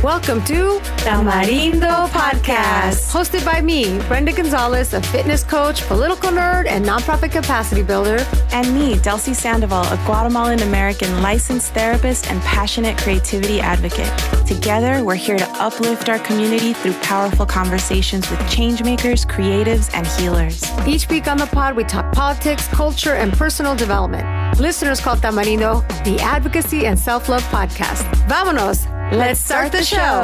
Welcome to Tamarindo Podcast, hosted by me, Brenda Gonzalez, a fitness coach, political nerd, and nonprofit capacity builder. And me, Delcy Sandoval, a Guatemalan-American licensed therapist and passionate creativity advocate. Together, we're here to uplift our community through powerful conversations with changemakers, creatives, and healers. Each week on the pod, we talk politics, culture, and personal development. Listeners call Tamarindo the Advocacy and Self-Love Podcast. Vámonos! Let's start the show.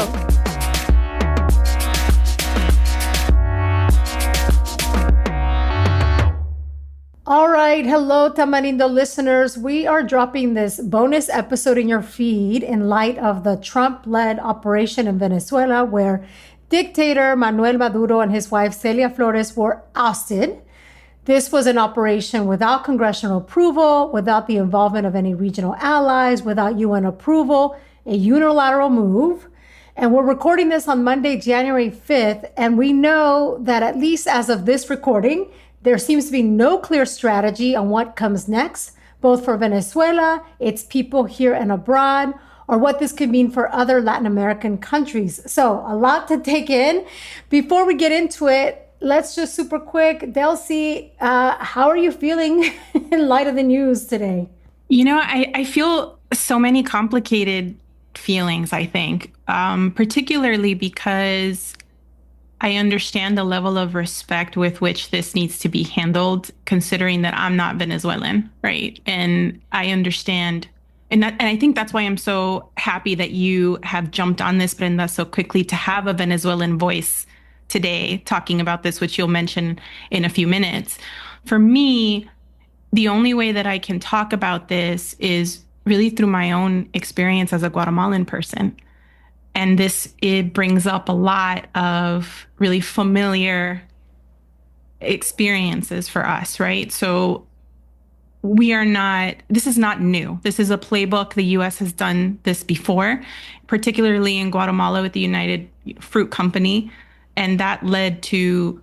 All right. Hello, Tamarindo listeners. We are dropping this bonus episode in your feed in light of the Trump-led operation in Venezuela, where dictator Manuel Maduro and his wife Celia Flores were ousted. This was an operation without congressional approval, without the involvement of any regional allies, without UN approval, a unilateral move. And we're recording this on Monday, January 5th. And we know that at least as of this recording, there seems to be no clear strategy on what comes next, both for Venezuela, its people here and abroad, or what this could mean for other Latin American countries. So a lot to take in. Before we get into it, let's just super quick, Delcy, how are you feeling in light of the news today? You know, I feel so many complicated feelings, I think, particularly because I understand the level of respect with which this needs to be handled, considering that I'm not Venezuelan, right? And I understand, and I think that's why I'm so happy that you have jumped on this, Brenda, so quickly to have a Venezuelan voice today talking about this, which you'll mention in a few minutes. For me, the only way that I can talk about this is really through my own experience as a Guatemalan person. And it brings up a lot of really familiar experiences for us, right? So this is not new. This is a playbook. The US has done this before, particularly in Guatemala with the United Fruit Company. And that led to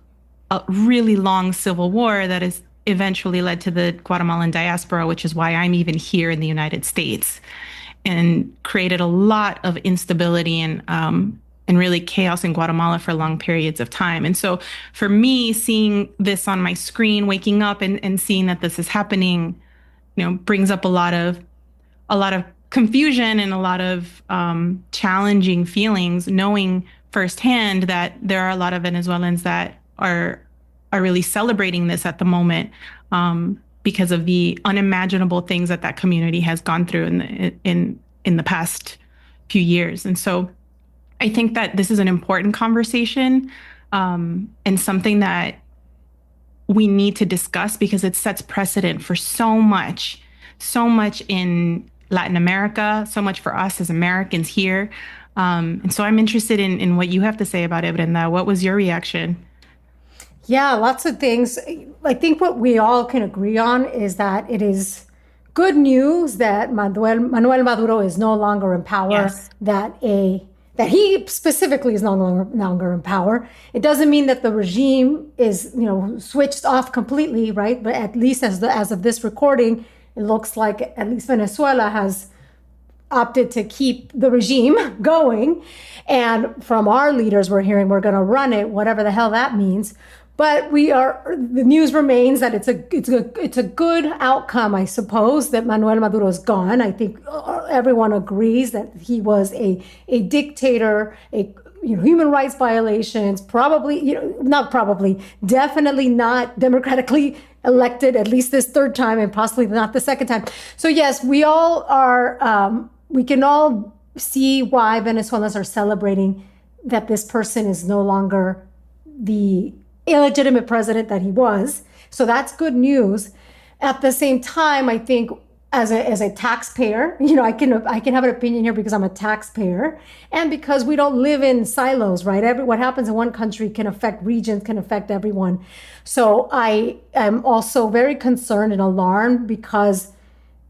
a really long civil war that has eventually led to the Guatemalan diaspora, which is why I'm even here in the United States, and created a lot of instability and really chaos in Guatemala for long periods of time. And so for me, seeing this on my screen, waking up and seeing that this is happening, brings up a lot of confusion and a lot of challenging feelings, knowing firsthand that there are a lot of Venezuelans that are really celebrating this at the moment because of the unimaginable things that community has gone through in the past few years. And so I think that this is an important conversation and something that we need to discuss because it sets precedent for so much in Latin America, so much for us as Americans here. And so I'm interested in what you have to say about it, Brenda. What was your reaction? Yeah, lots of things. I think what we all can agree on is that it is good news that Manuel Maduro is no longer in power, yes. that he specifically is no longer in power. It doesn't mean that the regime is, switched off completely, right? But at least as of this recording, it looks like at least Venezuela has opted to keep the regime going. And from our leaders, we're hearing we're going to run it, whatever the hell that means. But the news remains that it's a good outcome, I suppose, that Manuel Maduro is gone. I think everyone agrees that he was a dictator, human rights violations, definitely not democratically elected, at least this third time and possibly not the second time. So yes, we all are, we can all see why Venezuelans are celebrating that this person is no longer the illegitimate president that he was. So that's good news. At the same time, I think as a taxpayer, I can have an opinion here because I'm a taxpayer and because we don't live in silos, right? What happens in one country can affect regions, can affect everyone. So I am also very concerned and alarmed because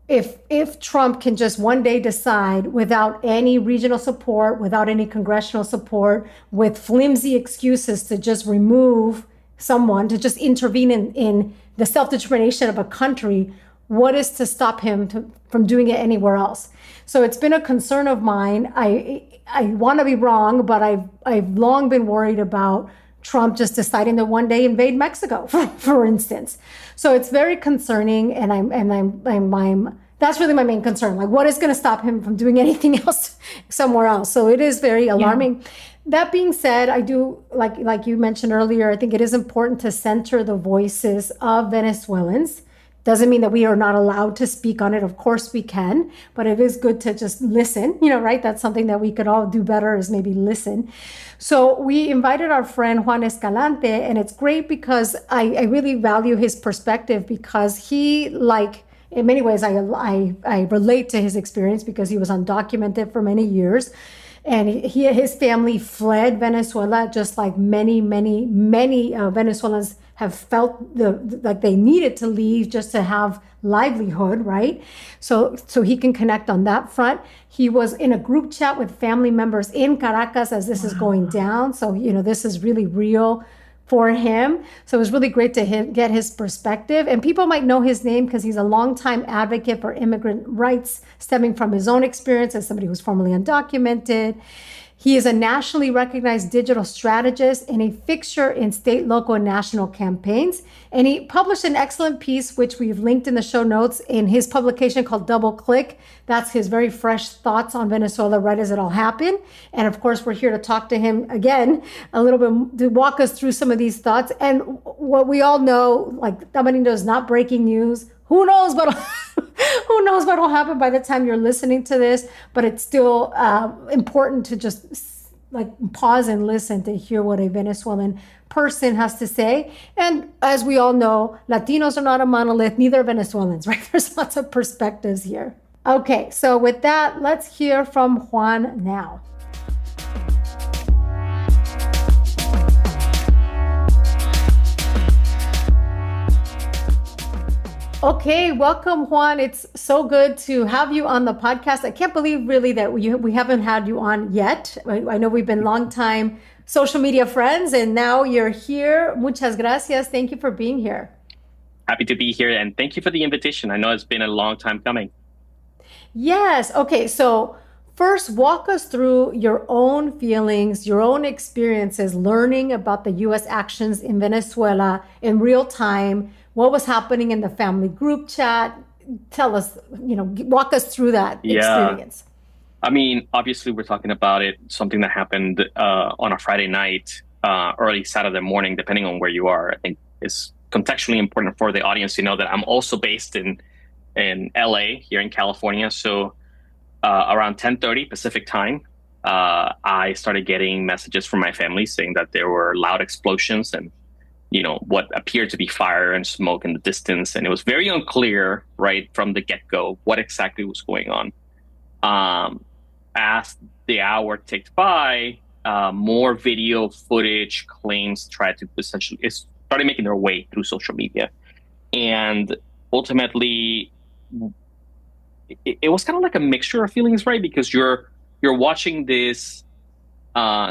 if Trump can just one day decide without any regional support, without any congressional support, with flimsy excuses to just remove someone, to just intervene in the self-determination of a country, what is to stop him from doing it anywhere else? So it's been a concern of mine. I want to be wrong, but I've long been worried about Trump just deciding to one day invade Mexico, for instance. So it's very concerning, and I'm that's really my main concern. Like, what is going to stop him from doing anything else somewhere else? So it is very alarming. Yeah. That being said, I do, like you mentioned earlier, I think it is important to center the voices of Venezuelans. Doesn't mean that we are not allowed to speak on it. Of course we can, but it is good to just listen, right? That's something that we could all do better, is maybe listen. So we invited our friend Juan Escalante, and it's great because I really value his perspective, because he, in many ways, I relate to his experience because he was undocumented for many years. And his family fled Venezuela, just like many Venezuelans have felt like they needed to leave just to have livelihood, right? So he can connect on that front. He was in a group chat with family members in Caracas as this is going down. So, this is really real for him. So it was really great to get his perspective. And people might know his name because he's a longtime advocate for immigrant rights, stemming from his own experience as somebody who's formerly undocumented. He is a nationally recognized digital strategist and a fixture in state, local, and national campaigns. And he published an excellent piece, which we've linked in the show notes, in his publication called Double Click. That's his very fresh thoughts on Venezuela right as it all happened. And of course, we're here to talk to him again a little bit, to walk us through some of these thoughts. And what we all know, like, Tamarindo is not breaking news. Who knows what'll happen by the time you're listening to this, but it's still important to just pause and listen to hear what a Venezuelan person has to say. And as we all know, Latinos are not a monolith, neither Venezuelans, right? There's lots of perspectives here. Okay, so with that, let's hear from Juan now. Okay, welcome, Juan. It's so good to have you on the podcast. I can't believe really that we haven't had you on yet. I know we've been longtime social media friends, and now you're here. Muchas gracias. Thank you for being here. Happy to be here, and thank you for the invitation. I know it's been a long time coming. Yes. Okay, so first, walk us through your own feelings, your own experiences learning about the U.S. actions in Venezuela in real time. What was happening in the family group chat? Tell us, walk us through that experience. I mean, obviously, we're talking about something that happened on a Friday night, early Saturday morning, depending on where you are. I think it's contextually important for the audience to know that I'm also based in LA, here in California. So around 10:30 Pacific time, I started getting messages from my family saying that there were loud explosions and what appeared to be fire and smoke in the distance. And it was very unclear right from the get-go what exactly was going on. As the hour ticked by, more video footage claims started making their way through social media. And ultimately, it was kind of like a mixture of feelings, right? Because you're watching this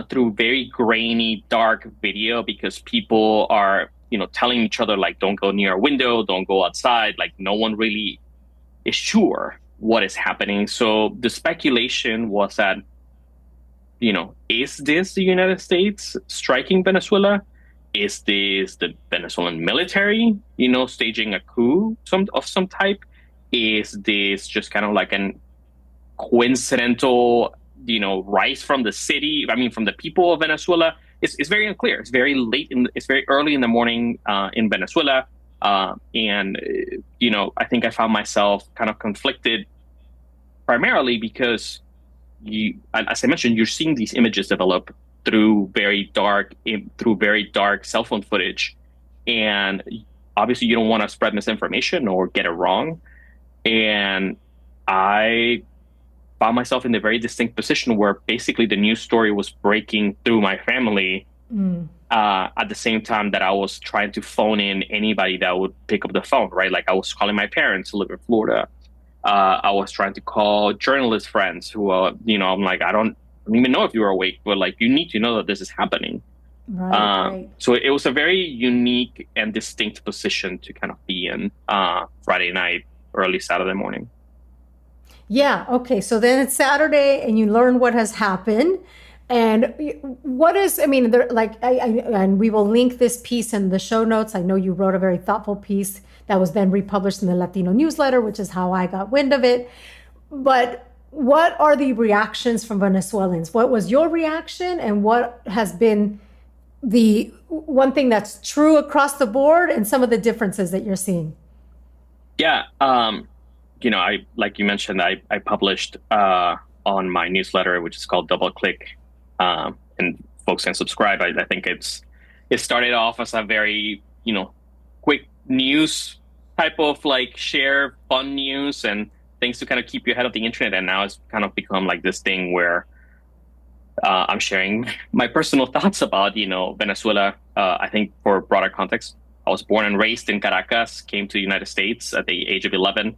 through very grainy, dark video, because people are, telling each other, like, don't go near a window, don't go outside. Like, no one really is sure what is happening. So the speculation was that, is this the United States striking Venezuela? Is this the Venezuelan military, staging a coup of some type? Is this just kind of like an coincidental rise from the city? I mean, from the people of Venezuela? It's very unclear. It's very it's very early in the morning in Venezuela. And I think I found myself kind of conflicted, primarily because as I mentioned, you're seeing these images develop through very dark cell phone footage. And obviously you don't want to spread misinformation or get it wrong. And I found myself in a very distinct position where basically the news story was breaking through my family at the same time that I was trying to phone in anybody that would pick up the phone, right? Like, I was calling my parents who live in Florida. I was trying to call journalist friends who, I'm like, I don't even know if you were awake, but like, you need to know that this is happening. Right. So it was a very unique and distinct position to kind of be in Friday night. early Saturday morning. Yeah. Okay. So then it's Saturday, and you learn what has happened. And what is, I mean, there, like, and we will link this piece in the show notes. I know you wrote a very thoughtful piece that was then republished in the Latino newsletter, which is how I got wind of it. But what are the reactions from Venezuelans? What was your reaction, and what has been the one thing that's true across the board, and some of the differences that you're seeing? Yeah. I, like you mentioned, I published on my newsletter, which is called Double Click, and folks can subscribe. I think it started off as a very, quick news type of like share fun news and things to kind of keep you ahead of the internet. And now it's kind of become like this thing where I'm sharing my personal thoughts about, Venezuela. I think for broader context, I was born and raised in Caracas, came to the United States at the age of 11,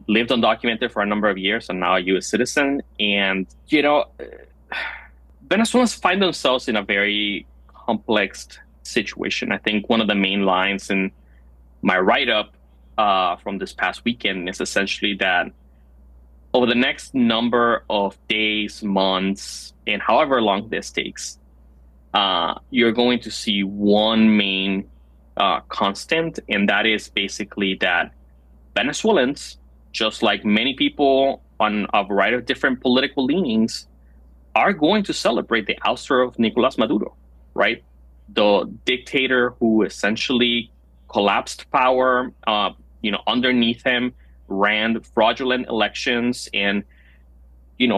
lived undocumented for a number of years. I'm now a U.S. citizen. And, Venezuelans find themselves in a very complex situation. I think one of the main lines in my write-up from this past weekend is essentially that over the next number of days, months, and however long this takes, you're going to see one main constant, and that is basically that Venezuelans, just like many people on a variety of different political leanings, are going to celebrate the ouster of Nicolas Maduro, right? The dictator who essentially collapsed power, underneath him, ran fraudulent elections and,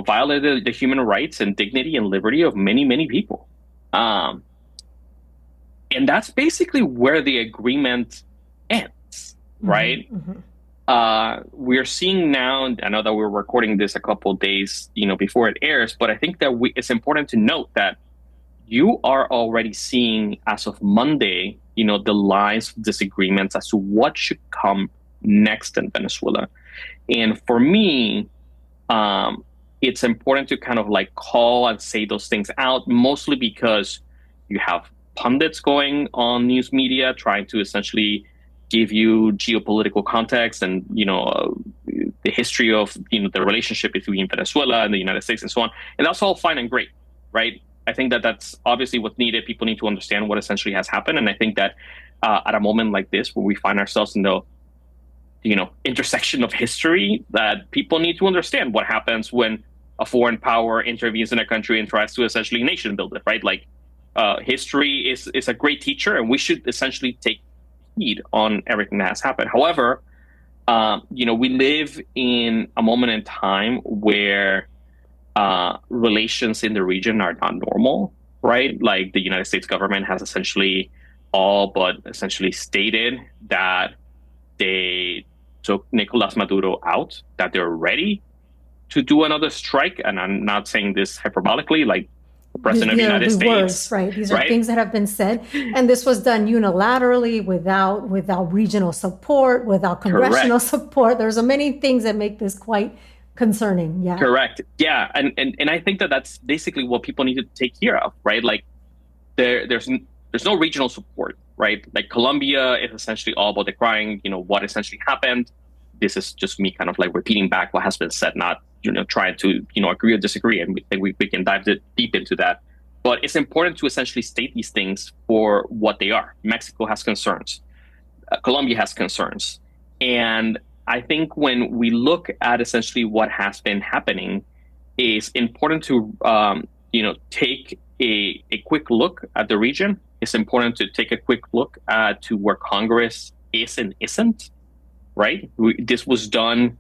violated the human rights and dignity and liberty of many, many people. And that's basically where the agreement ends, right? Mm-hmm. We're seeing now, I know that we're recording this a couple of days, before it airs, but I think that it's important to note that you are already seeing, as of Monday, the lines of disagreements as to what should come next in Venezuela. And for me, it's important to kind of like call and say those things out, mostly because you have pundits going on news media trying to essentially give you geopolitical context and, the history of, the relationship between Venezuela and the United States and so on. And that's all fine and great, right? I think that that's obviously what's needed. People need to understand what essentially has happened. And I think that at a moment like this, where we find ourselves in the, intersection of history, that people need to understand what happens when a foreign power intervenes in a country and tries to essentially nation build it, right? Like history is a great teacher, and we should essentially take heed on everything that has happened. However, we live in a moment in time where relations in the region are not normal, right? Like the United States government has essentially stated that they took Nicolas Maduro out, that they're ready to do another strike. And I'm not saying this hyperbolically, like the president of the United States. Words, right? These are things that have been said. And this was done unilaterally without regional support, without congressional support. There's so many things that make this quite concerning. Yeah. Correct. Yeah. And I think that that's basically what people need to take care of, right? Like there's no regional support, right? Like Colombia is essentially all about decrying, what essentially happened. This is just me kind of like repeating back what has been said, not, trying to, agree or disagree. And we can dive deep into that. But it's important to essentially state these things for what they are. Mexico has concerns. Colombia has concerns. And I think when we look at essentially what has been happening, it's important to, take a quick look at the region. It's important to take a quick look to where Congress is and isn't, right? This was done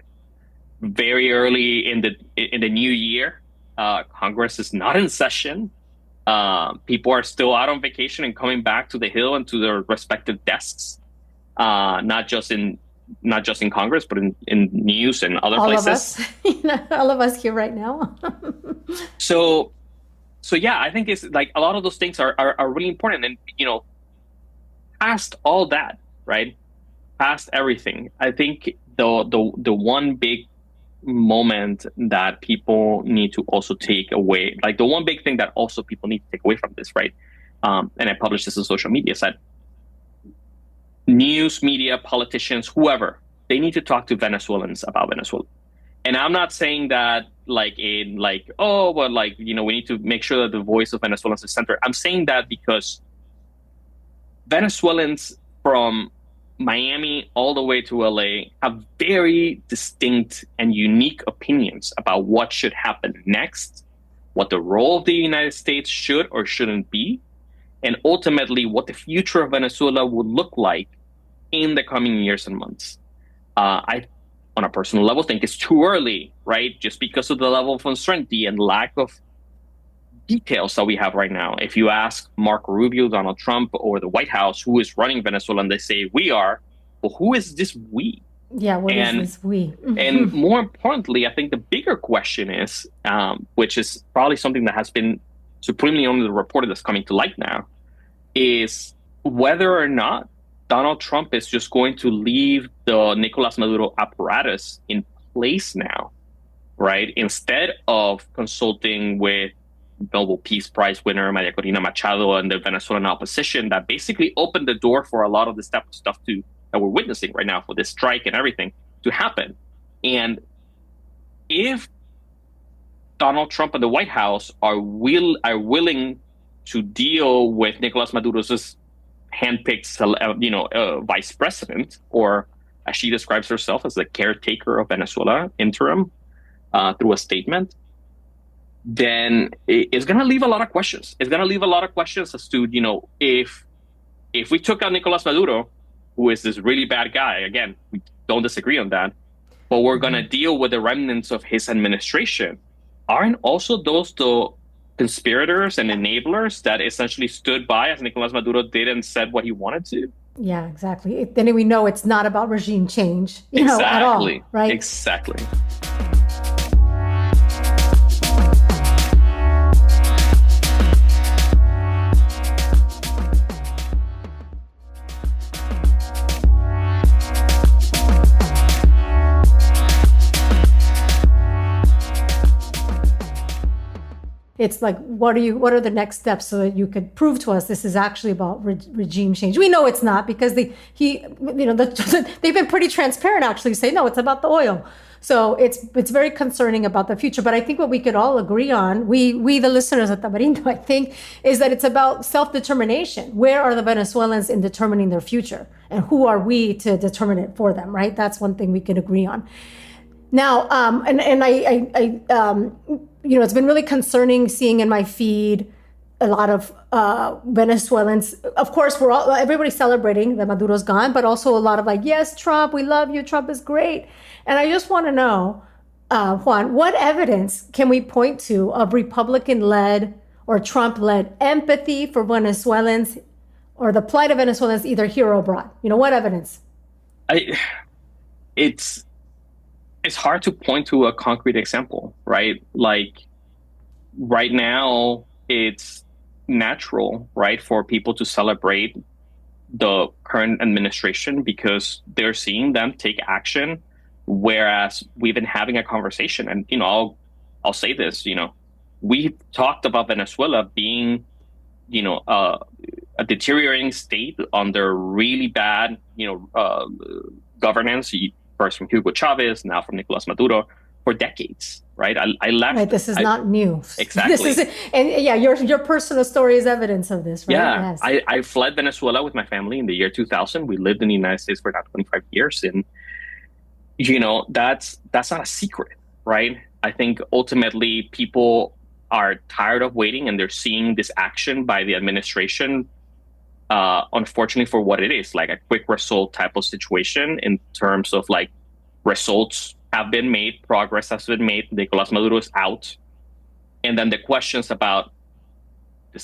very early in the new year. Congress is not in session. People are still out on vacation and coming back to the Hill and to their respective desks, not just in Congress, but in news and other places. All of us here right now. So yeah, I think it's like a lot of those things are really important. And, past all that, right? Past everything, I think the one big moment that people need to also take away, like the one big thing that also people need to take away from this, right? And I published this on social media, is that news media, politicians, whoever, they need to talk to Venezuelans about Venezuela. And I'm not saying that oh, well, we need to make sure that the voice of Venezuelans is centered. I'm saying that because Venezuelans from Miami all the way to LA have very distinct and unique opinions about what should happen next, what the role of the United States should or shouldn't be, and ultimately what the future of Venezuela would look like in the coming years and months. I, on a personal level, think it's too early, right? Just because of the level of uncertainty and lack of details that we have right now. If you ask Marco Rubio, Donald Trump, or the White House who is running Venezuela, and they say we are, well, who is this we? Yeah, what is this we? And more importantly, I think the bigger question is, which is probably something that has been supremely underreported that's coming to light now, is whether or not Donald Trump is just going to leave the Nicolás Maduro apparatus in place now, right? Instead of consulting with Nobel Peace Prize winner Maria Corina Machado and the Venezuelan opposition that basically opened the door for a lot of this type of stuff that we're witnessing right now, for this strike and everything to happen. And if Donald Trump and the White House are willing to deal with Nicolás Maduro's handpicked, vice president, or as she describes herself as the caretaker of Venezuela, interim, through a statement, then it's going to leave a lot of questions. It's going to leave a lot of questions as to, if we took out Nicolás Maduro, who is this really bad guy, again, we don't disagree on that, but we're going to deal with the remnants of his administration. Aren't also those the conspirators and enablers that essentially stood by as Nicolás Maduro did and said what he wanted to? Yeah, exactly. Then we know it's not about regime change, at all, right? Exactly. It's like, what are the next steps so that you could prove to us this is actually about regime change? We know it's not, because they've been pretty transparent, actually say, no, it's about the oil. So it's very concerning about the future. But I think what we could all agree on, we the listeners at Tamarindo, I think, is that it's about self-determination. Where are the Venezuelans in determining their future? And who are we to determine it for them, right? That's one thing we can agree on. Now, it's been really concerning seeing in my feed a lot of Venezuelans. Of course, everybody's celebrating that Maduro's gone, but also a lot of yes, Trump, we love you. Trump is great. And I just want to know, Juan, what evidence can we point to of Republican-led or Trump-led empathy for Venezuelans or the plight of Venezuelans, either here or abroad? What evidence? It's hard to point to a concrete example, right? Like right now, it's natural, right, for people to celebrate the current administration because they're seeing them take action. Whereas we've been having a conversation, and I'll say this, we talked about Venezuela being, a deteriorating state under really bad, governance. First from Hugo Chavez, now from Nicolás Maduro, for decades, right? I left. Right, this is not new. Exactly. Your personal story is evidence of this, right? Yeah, yes. I fled Venezuela with my family in the year 2000. We lived in the United States for about 25 years, and that's not a secret, right? I think ultimately people are tired of waiting, and they're seeing this action by the administration. Unfortunately, for what it is, like a quick result type of situation in terms of results have been made, progress has been made, Nicolás Maduro is out. And then the questions about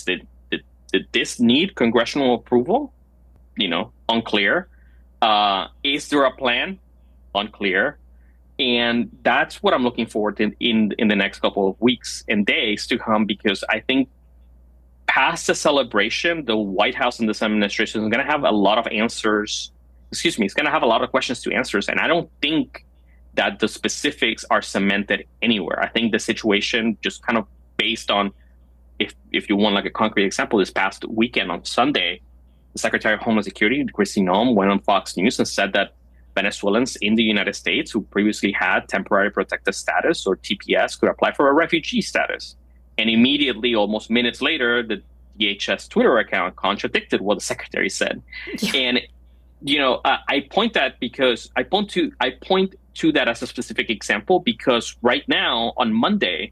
did this need congressional approval? Unclear. Is there a plan? Unclear. And that's what I'm looking forward to in the next couple of weeks and days to come, because I think past the celebration, the White House and this administration is going to have a lot of answers. It's going to have a lot of questions to answers. And I don't think that the specifics are cemented anywhere. I think the situation just kind of based on, if you want a concrete example, this past weekend on Sunday, the Secretary of Homeland Security, Kristi Noem, went on Fox News and said that Venezuelans in the United States who previously had temporary protected status, or TPS, could apply for a refugee status. And immediately, almost minutes later, the DHS Twitter account contradicted what the secretary said. Yeah. And, I point to that as a specific example because right now, on Monday,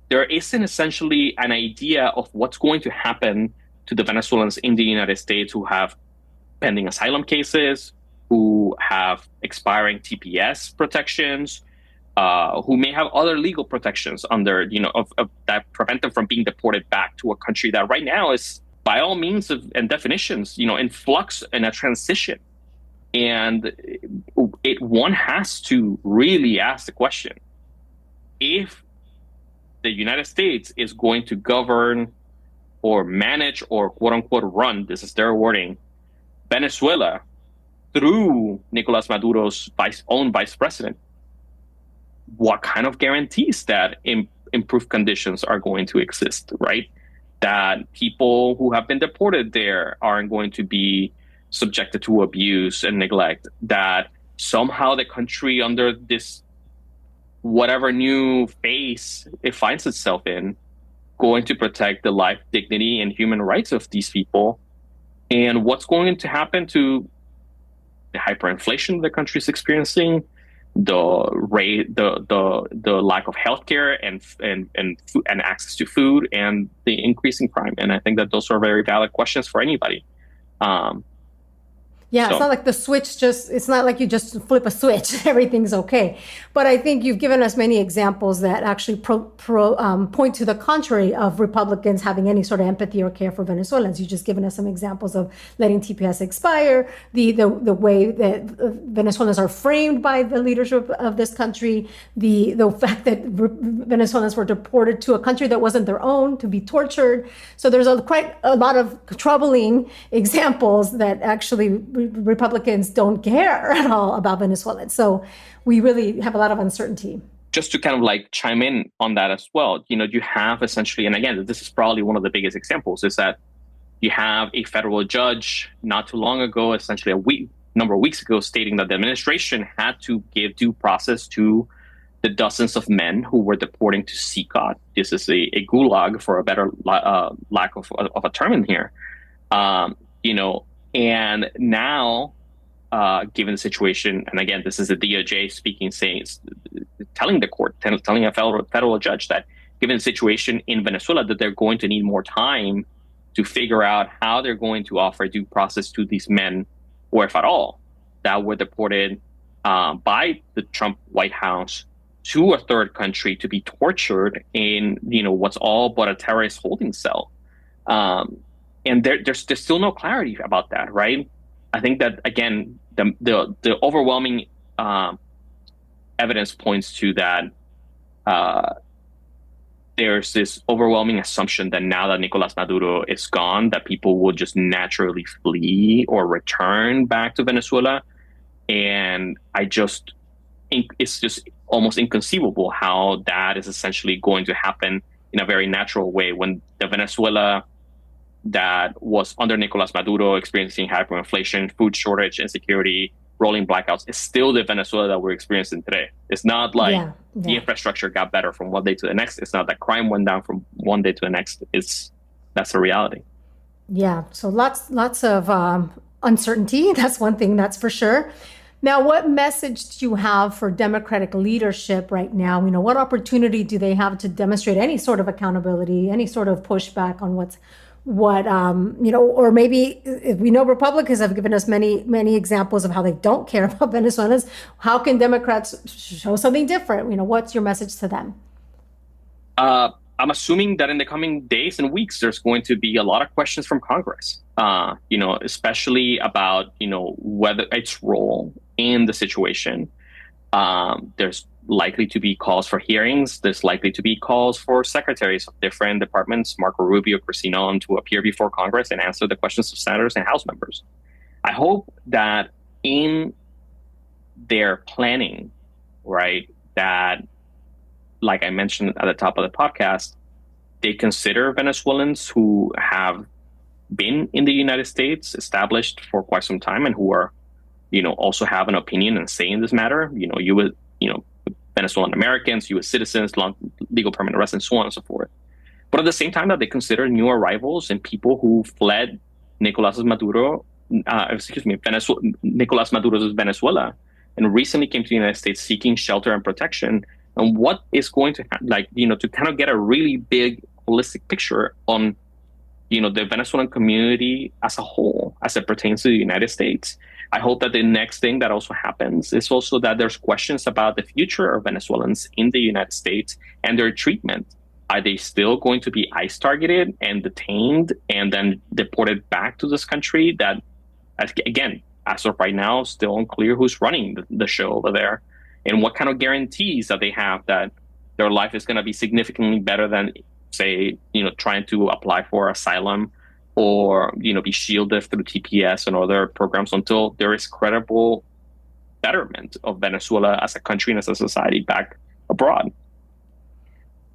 there isn't essentially an idea of what's going to happen to the Venezuelans in the United States who have pending asylum cases, who have expiring TPS protections, who may have other legal protections under, of that prevent them from being deported back to a country that right now is, by all means and definitions, in flux and a transition. And one has to really ask the question, if the United States is going to govern or manage or quote unquote run, this is their wording, Venezuela through Nicolas Maduro's own vice president, what kind of guarantees that improved conditions are going to exist, right? That people who have been deported there aren't going to be subjected to abuse and neglect, that somehow the country under this whatever new phase it finds itself in, going to protect the life, dignity, and human rights of these people, and what's going to happen to the hyperinflation the country is experiencing, the lack of healthcare and access to food, and the increasing crime. And I think that those are very valid questions for anybody. Yeah, it's not like it's not like you just flip a switch, everything's okay. But I think you've given us many examples that actually point to the contrary of Republicans having any sort of empathy or care for Venezuelans. You've just given us some examples of letting TPS expire, the way that Venezuelans are framed by the leadership of this country, the fact that Venezuelans were deported to a country that wasn't their own to be tortured. So there's quite a lot of troubling examples that actually Republicans don't care at all about Venezuelans. So we really have a lot of uncertainty. Just to kind of like chime in on that as well, you have essentially, and again, this is probably one of the biggest examples, is that you have a federal judge not too long ago, essentially number of weeks ago, stating that the administration had to give due process to the dozens of men who were deporting to CICOT. This is a gulag, for a better lack of a term in here. And now, given the situation, and again, this is the DOJ speaking, telling the court, telling a federal judge that given the situation in Venezuela, that they're going to need more time to figure out how they're going to offer due process to these men, or if at all, that were deported by the Trump White House to a third country to be tortured in, what's all but a terrorist holding cell. And there's still no clarity about that, right? I think that, again, the overwhelming evidence points to that there's this overwhelming assumption that now that Nicolas Maduro is gone, that people will just naturally flee or return back to Venezuela. And it's just almost inconceivable how that is essentially going to happen in a very natural way when the Venezuela that was under Nicolas Maduro experiencing hyperinflation, food shortage, insecurity, rolling blackouts is still the Venezuela that we're experiencing today. It's not like the infrastructure got better from one day to the next. It's not that crime went down from one day to the next. That's a reality. Yeah. So lots of uncertainty. That's one thing, that's for sure. Now, what message do you have for Democratic leadership right now? What opportunity do they have to demonstrate any sort of accountability, any sort of pushback on or maybe if we know Republicans have given us many examples of how they don't care about Venezuelans. How can Democrats show something different? What's your message to them? I'm assuming that in the coming days and weeks, there's going to be a lot of questions from Congress, especially about, whether its role in the situation. There's likely to be calls for hearings. There's likely to be calls for secretaries of different departments, Marco Rubio, Cristina, to appear before Congress and answer the questions of senators and House members. I hope that in their planning, right, that, like I mentioned at the top of the podcast, they consider Venezuelans who have been in the United States, established for quite some time, and who are also have an opinion and say in this matter. Venezuelan Americans, U.S. citizens, long legal permanent residents, so on and so forth. But at the same time that they consider new arrivals and people who fled Nicolas Maduro's Venezuela and recently came to the United States seeking shelter and protection, and what is going to to kind of get a really big holistic picture on the Venezuelan community as a whole as it pertains to the United States. I hope that the next thing that also happens is also that there's questions about the future of Venezuelans in the United States and their treatment. Are they still going to be ICE targeted and detained and then deported back to this country that, again, as of right now, still unclear who's running the show over there and what kind of guarantees that they have that their life is going to be significantly better than, say, trying to apply for asylum or, be shielded through TPS and other programs until there is credible betterment of Venezuela as a country and as a society back abroad.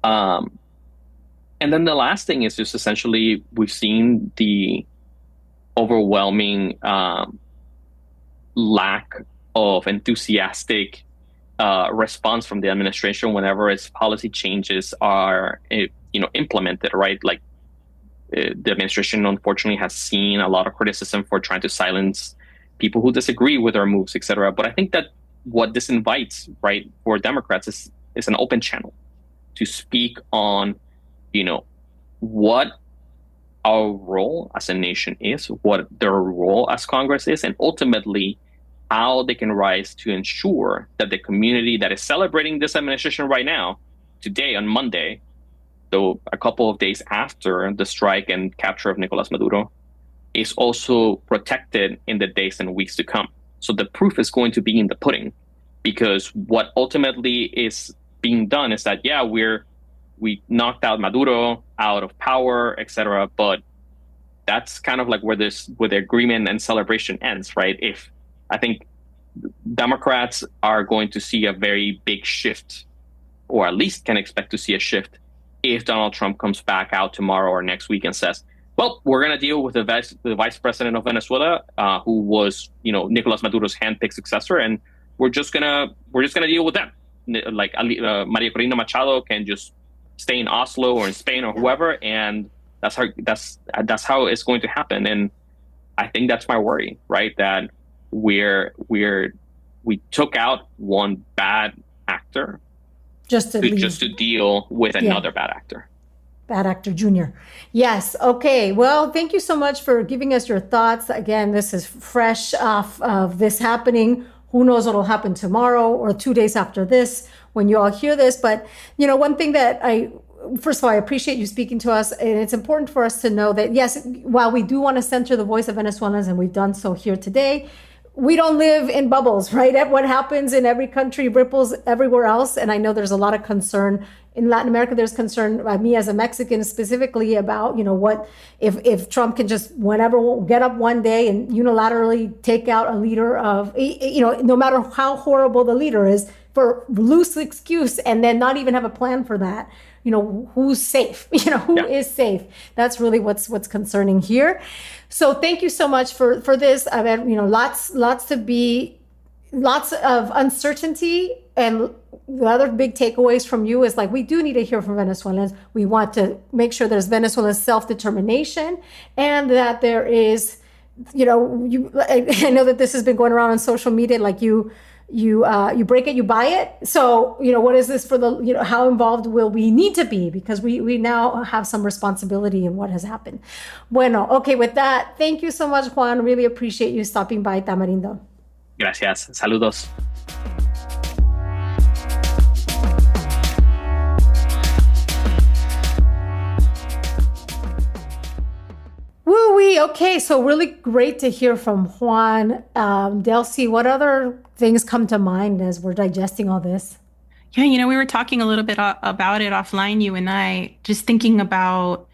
And then the last thing is just essentially we've seen the overwhelming lack of enthusiastic response from the administration whenever its policy changes are implemented, right? Like the administration, unfortunately, has seen a lot of criticism for trying to silence people who disagree with our moves, et cetera. But I think that what this invites, right, for Democrats is an open channel to speak on, what our role as a nation is, what their role as Congress is, and ultimately how they can rise to ensure that the community that is celebrating this administration right now, today on Monday, though a couple of days after the strike and capture of Nicolas Maduro, is also protected in the days and weeks to come. So the proof is going to be in the pudding, because what ultimately is being done is that, yeah, we knocked out Maduro out of power, et cetera, but that's kind of like where the agreement and celebration ends, right? If I think Democrats are going to see a very big shift, or at least can expect to see a shift, if Donald Trump comes back out tomorrow or next week and says, well, we're going to deal with the vice president of Venezuela, who was, Nicolas Maduro's handpicked successor, and we're just gonna deal with them. Like Maria Corina Machado can just stay in Oslo or in Spain or whoever, and that's how it's going to happen. And I think that's my worry, right? That we took out one bad actor just to deal with another bad actor. Bad actor junior. Yes. Okay. Well, thank you so much for giving us your thoughts. Again, this is fresh off of this happening. Who knows what will happen tomorrow or 2 days after this when you all hear this. But, one thing that first of all, I appreciate you speaking to us. And it's important for us to know that, yes, while we do want to center the voice of Venezuelans, and we've done so here today, we don't live in bubbles, right? What happens in every country ripples everywhere else. And I know there's a lot of concern in Latin America. There's concern by me as a Mexican specifically about, what if Trump can just get up one day and unilaterally take out a leader of, no matter how horrible the leader is, for loose excuse, and then not even have a plan for that. Who's safe? Who is safe? That's really what's concerning here. So thank you so much for this. I mean, lots of uncertainty, and the other big takeaways from you is we do need to hear from Venezuelans. We want to make sure there's Venezuela's self-determination, and that there is, I know that this has been going around on social media, you break it, you buy it. So, what is this for how involved will we need to be? Because we now have some responsibility in what has happened. Bueno, okay, with that, thank you so much, Juan. Really appreciate you stopping by Tamarindo. Gracias. Saludos. Woo-wee. Okay, so really great to hear from Juan. Delcy, what other things come to mind as we're digesting all this? Yeah, we were talking a little bit about it offline, you and I, just thinking about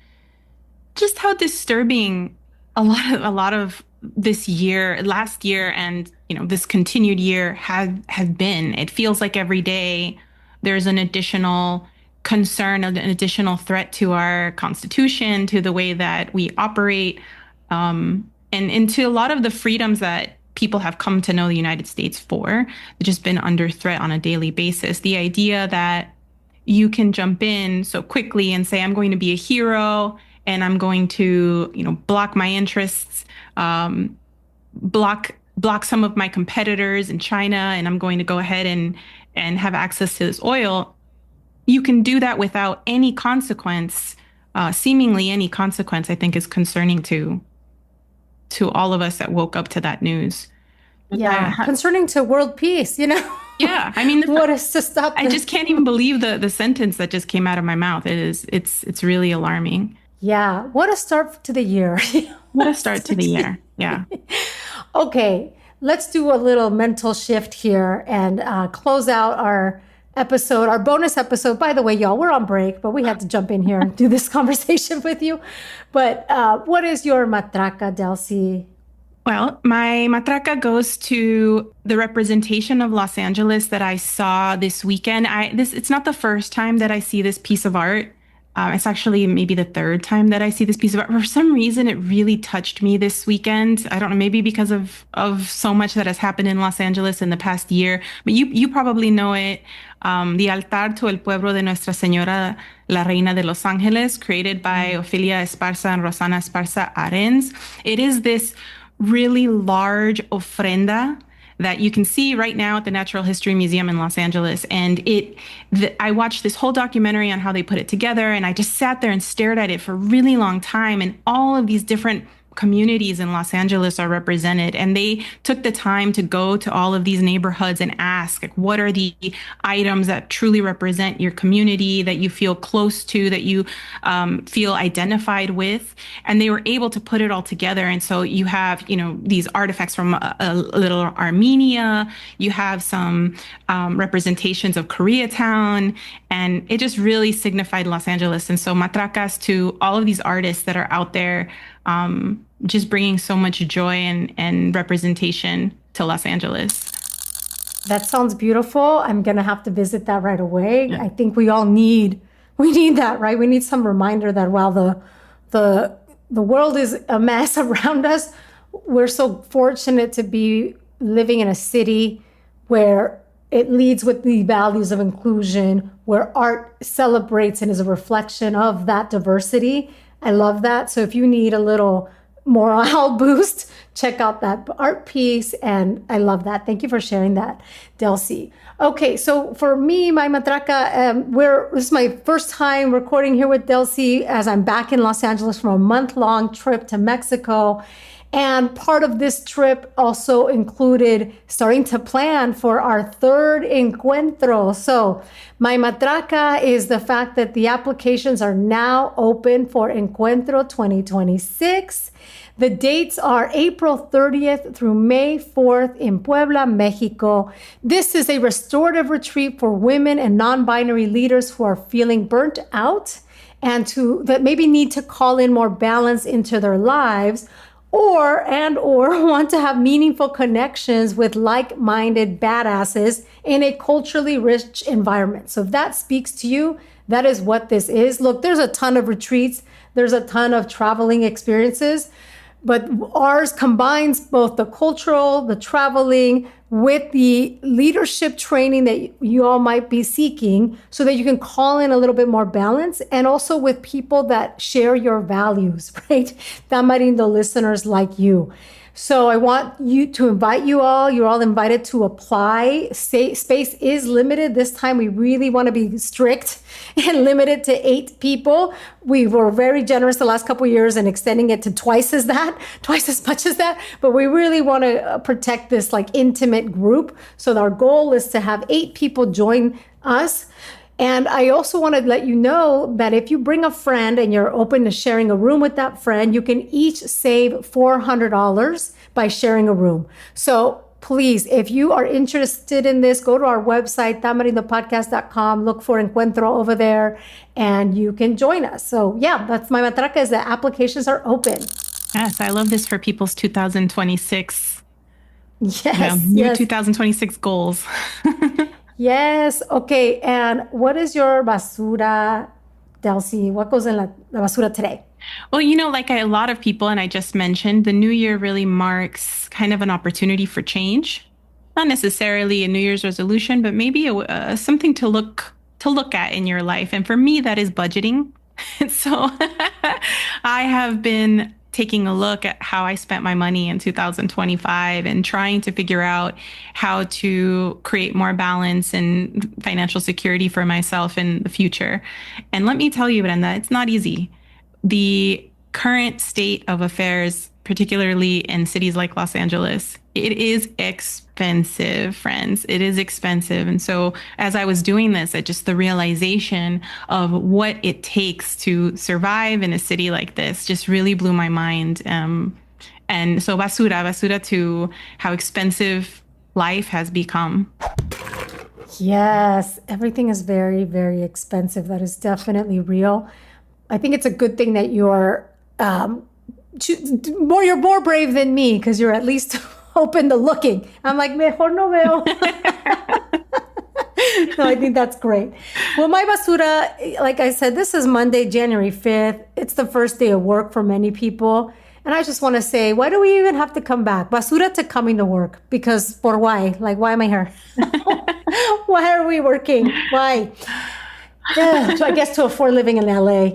just how disturbing a lot of this year, last year, and this continued year have been. It feels like every day there's an additional concern, an additional threat to our constitution, to the way that we operate, and to a lot of the freedoms that people have come to know the United States for. They've just been under threat on a daily basis. The idea that you can jump in so quickly and say, I'm going to be a hero and I'm going to, block my interests, block some of my competitors in China, and I'm going to go ahead and have access to this oil. You can do that without any consequence, seemingly any consequence, I think is concerning to all of us that woke up to that news. Yeah, concerning to world peace, Yeah, I mean, what is to stop I just can't even believe the sentence that just came out of my mouth. It's really alarming. Yeah, what a start to the year. What a start to the year. Yeah. Okay, let's do a little mental shift here and close out our episode, our bonus episode. By the way, y'all, we're on break, but we had to jump in here and do this conversation with you. But what is your matraca, Delcy? Well, my matraca goes to the representation of Los Angeles that I saw this weekend. It's not the first time that I see this piece of art. It's actually maybe the third time that I see this piece of art. For some reason, it really touched me this weekend. I don't know, maybe because of so much that has happened in Los Angeles in the past year. But you probably know it. The Altar to el Pueblo de Nuestra Señora, la Reina de Los Ángeles, created by Ofelia Esparza and Rosana Esparza Arens. It is this really large ofrenda that you can see right now at the Natural History Museum in Los Angeles. And I watched this whole documentary on how they put it together, and I just sat there and stared at it for a really long time. And all of these different communities in Los Angeles are represented, and they took the time to go to all of these neighborhoods and ask, like, what are the items that truly represent your community, that you feel close to, that you feel identified with, and they were able to put it all together. And so you have, these artifacts from a little Armenia, you have some representations of Koreatown, and it just really signified Los Angeles. And so matracas to all of these artists that are out there, just bringing so much joy and representation to Los Angeles. That sounds beautiful. I'm going to have to visit that right away. Yeah. I think we need that, right? We need some reminder that while the world is a mess around us, we're so fortunate to be living in a city where it leads with the values of inclusion, where art celebrates and is a reflection of that diversity. I love that. So if you need a little morale boost, check out that art piece. And I love that. Thank you for sharing that, Delcy. Okay, so for me, my matraca, this is my first time recording here with Delcy as I'm back in Los Angeles from a month-long trip to Mexico. And part of this trip also included starting to plan for our third encuentro. So my matraca is the fact that the applications are now open for Encuentro 2026. The dates are April 30th through May 4th in Puebla, Mexico. This is a restorative retreat for women and non-binary leaders who are feeling burnt out and that maybe need to call in more balance into their lives, or want to have meaningful connections with like-minded badasses in a culturally rich environment. So if that speaks to you, that is what this is. Look, there's a ton of retreats. There's a ton of traveling experiences, but ours combines both the cultural, the traveling, with the leadership training that you all might be seeking so that you can call in a little bit more balance, and also with people that share your values, right? Tamarindo listeners like you. So I want to invite you all. You're all invited to apply. Space is limited. This time we really want to be strict and limit it to 8 people. We were very generous the last couple of years and extending it to twice as much as that. But we really want to protect this intimate group. So our goal is to have 8 people join us. And I also want to let you know that if you bring a friend and you're open to sharing a room with that friend, you can each save $400 by sharing a room. So please, if you are interested in this, go to our website, tamarindopodcast.com, look for Encuentro over there, and you can join us. So yeah, that's my matraca, is that applications are open. Yes, I love this for people's 2026. Yes. New 2026 goals. Yes. Okay. And what is your basura Delcy? What goes in la basura today? Well, you know, like a lot of people, and I just mentioned, the new year really marks kind of an opportunity for change. Not necessarily a New Year's resolution, but maybe something to look at in your life. And for me, that is budgeting. So I have been taking a look at how I spent my money in 2025 and trying to figure out how to create more balance and financial security for myself in the future. And let me tell you, Brenda, it's not easy. The current state of affairs, particularly in cities like Los Angeles, it is expensive, friends. It is expensive. And so as I was doing this, the realization of what it takes to survive in a city like this just really blew my mind. And so basura to how expensive life has become. Yes, everything is very, very expensive. That is definitely real. I think it's a good thing that you're more brave than me because you're at least open to looking. I'm like, mejor no veo. No, I think that's great. Well, my basura, like I said, this is Monday, January 5th. It's the first day of work for many people. And I just want to say, why do we even have to come back? Basura to coming to work. Because for why? Like, why am I here? Why are we working? Why? Yeah, so I guess to afford living in LA.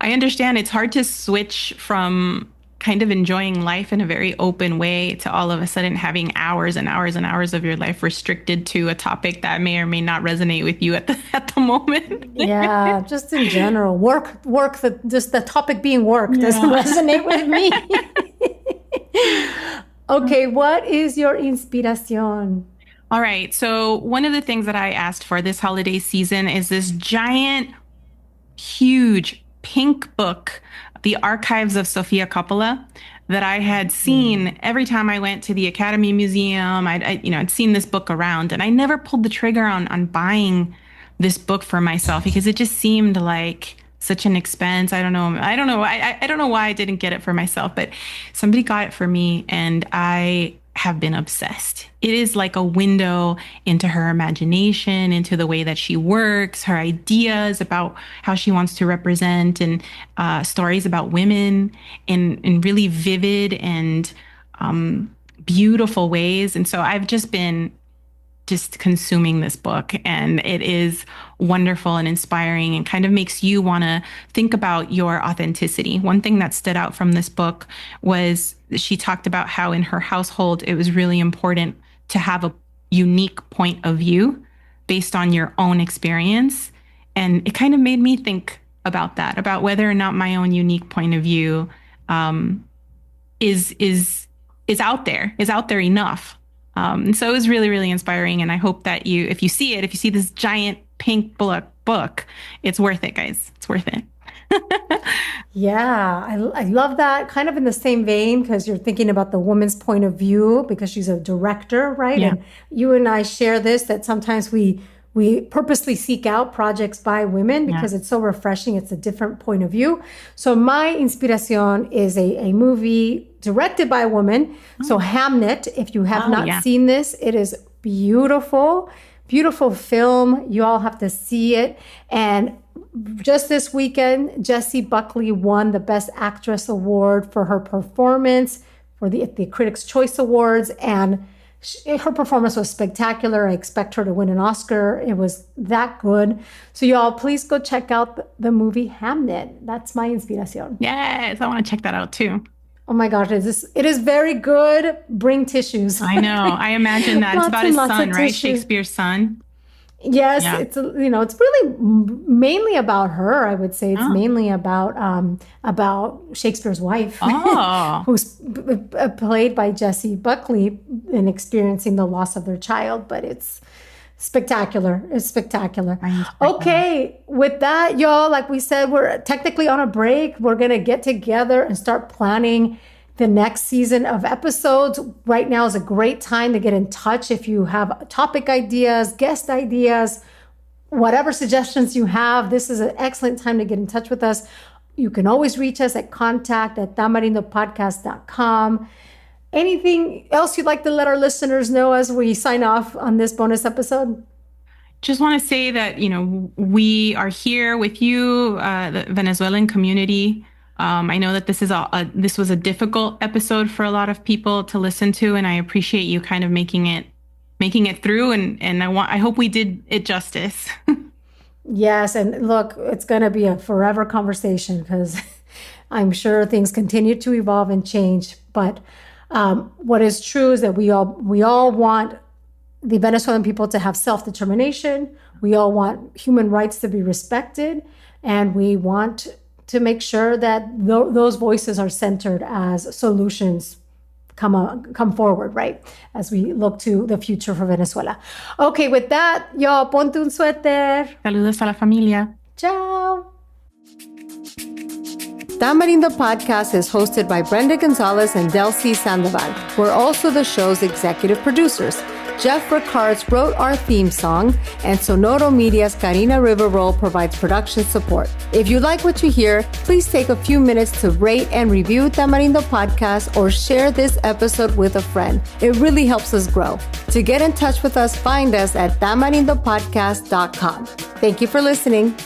I understand it's hard to switch from kind of enjoying life in a very open way to all of a sudden having hours and hours and hours of your life restricted to a topic that may or may not resonate with you at the moment. Yeah, just in general, just the topic being work doesn't resonate with me. Okay, what is your inspiración? All right. So one of the things that I asked for this holiday season is this giant, huge pink book, The Archives of Sofia Coppola, that I had seen every time I went to the Academy Museum. I'd seen this book around, and I never pulled the trigger on buying this book for myself because it just seemed like such an expense. I don't know. I don't know why I didn't get it for myself, but somebody got it for me, and I have been obsessed. It is like a window into her imagination, into the way that she works, her ideas about how she wants to represent, and stories about women in really vivid and beautiful ways. And so I've just been consuming this book, and it is wonderful and inspiring and kind of makes you want to think about your authenticity. One thing that stood out from this book was she talked about how in her household, it was really important to have a unique point of view based on your own experience. And it kind of made me think about that, about whether or not my own unique point of view is out there enough. And so it was really, really inspiring. And I hope that if you see this giant pink book, it's worth it, guys. It's worth it. Yeah, I love that. Kind of in the same vein, because you're thinking about the woman's point of view, because she's a director, right? Yeah. And you and I share this, that sometimes we purposely seek out projects by women because it's so refreshing. It's a different point of view. So my inspiración is a movie directed by a woman. So Hamnet, if you have not seen this, it is beautiful, beautiful film. You all have to see it. And just this weekend, Jessie Buckley won the Best Actress Award for her performance for the Critics' Choice Awards. And her performance was spectacular. I expect her to win an Oscar. It was that good. So y'all, please go check out the movie Hamnet. That's my inspiración. Yes, I want to check that out too. Oh my gosh, it is very good. Bring tissues. I know. I imagine that. It's about his son, right? Tissues. Shakespeare's son. Yes, it's really mainly about her. I would say it's mainly about Shakespeare's wife, who's played by Jessie Buckley, and experiencing the loss of their child. But it's spectacular. It's spectacular. Okay, with that, y'all, like we said, we're technically on a break. We're gonna get together and start planning the next season of episodes. Right now is a great time to get in touch if you have topic ideas, guest ideas, whatever suggestions you have. This is an excellent time to get in touch with us. You can always reach us at contact@tamarindopodcast.com. Anything else you'd like to let our listeners know as we sign off on this bonus episode? Just want to say that, we are here with you, the Venezuelan community. I know that this was a difficult episode for a lot of people to listen to, and I appreciate you kind of making it through. And I hope we did it justice. Yes, and look, it's going to be a forever conversation because I'm sure things continue to evolve and change. But what is true is that we all want the Venezuelan people to have self-determination. We all want human rights to be respected, and we want to make sure that those voices are centered as solutions come forward, right? As we look to the future for Venezuela. Okay, with that, y'all, ponte un suéter. Saludos a la familia. Ciao. Tamarindo Podcast is hosted by Brenda Gonzalez and Delcy Sandoval. We're also the show's executive producers. Jeff Ricards wrote our theme song, and Sonoro Media's Karina Riverroll provides production support. If you like what you hear, please take a few minutes to rate and review Tamarindo Podcast or share this episode with a friend. It really helps us grow. To get in touch with us, find us at tamarindopodcast.com. Thank you for listening.